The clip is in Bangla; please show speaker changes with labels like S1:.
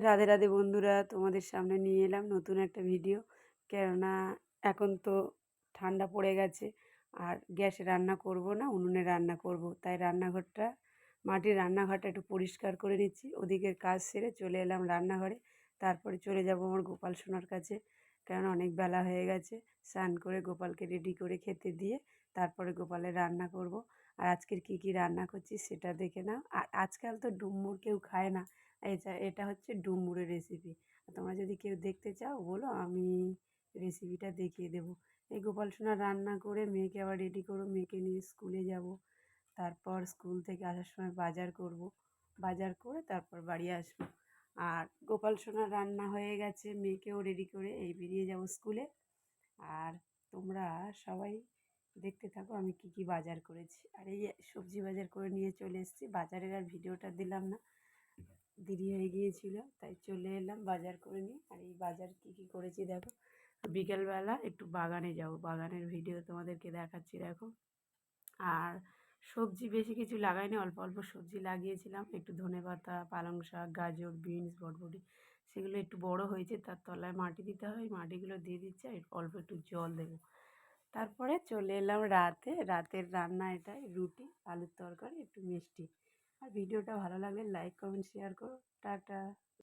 S1: রাধে রাধে বন্ধুরা, তোমাদের সামনে নিয়ে এলাম নতুন একটা ভিডিও। কেননা এখন তো ঠান্ডা পড়ে গেছে, আর গ্যাসে রান্না করব না, উনুনে রান্না করব। তাই মাটির রান্নাঘরটা একটু পরিষ্কার করে নিচ্ছি। ওদিকের কাজ সেরে চলে এলাম রান্নাঘরে। তারপরে চলে যাব আমার গোপাল সোনার কাছে, কেননা অনেক বেলা হয়ে গেছে। স্নান করে গোপালকে রেডি করে খেতে দিয়ে তারপরে গোপালের রান্না করব। আর আজকের কি রান্না করছি সেটা দেখে নাও। আর আজকাল তো ডুমুর কেউ খায় না। এটা হচ্ছে ডুমুরের রেসিপি। তোমরা যদি কেউ দেখতে চাও বলো, আমি রেসিপিটা দেখিয়ে দেবো। এই গোপাল সোনা রান্না করে মেয়েকে আবার রেডি করো, মেয়েকে নিয়ে স্কুলে যাব। তারপর স্কুল থেকে আসার সময় বাজার করব, বাজার করে তারপর বাড়ি আসবো। আর গোপাল সোনার রান্না হয়ে গেছে, মেয়েকেও রেডি করে এই বেরিয়ে যাব স্কুলে। আর তোমরা সবাই দেখতে থাকো আমি কি বাজার করেছি। আর এই সবজি বাজার করে নিয়ে চলে এসেছি। বাজারের আর ভিডিওটা দিলাম না, দেরি হয়ে গিয়েছিল, তাই চলে এলাম বাজার করে নিয়ে। আর এই বাজার কি করেছি দেখো। বিকেলবেলা একটু বাগানে যাব, বাগানের ভিডিও তোমাদেরকে দেখাচ্ছি দেখো। আর সবজি বেশি কিছু লাগাইনি, অল্প অল্প সবজি লাগিয়েছিলাম। একটু ধনেপাতা, পালং শাক, গাজর, বিনস, বরবটি, সেগুলো একটু বড় হয়েছে, তার তলায় মাটি দিতে হয়, মাটিগুলো দিয়ে দিচ্ছে, আর অল্প একটু জল দেবো। তারপরে চলে এলাম রাতের রান্না এটাই, রুটি, আলুর তরকারি, একটু মিষ্টি। আর ভিডিওটা ভালো লাগলে লাইক কমেন্ট শেয়ার করো। টাটা।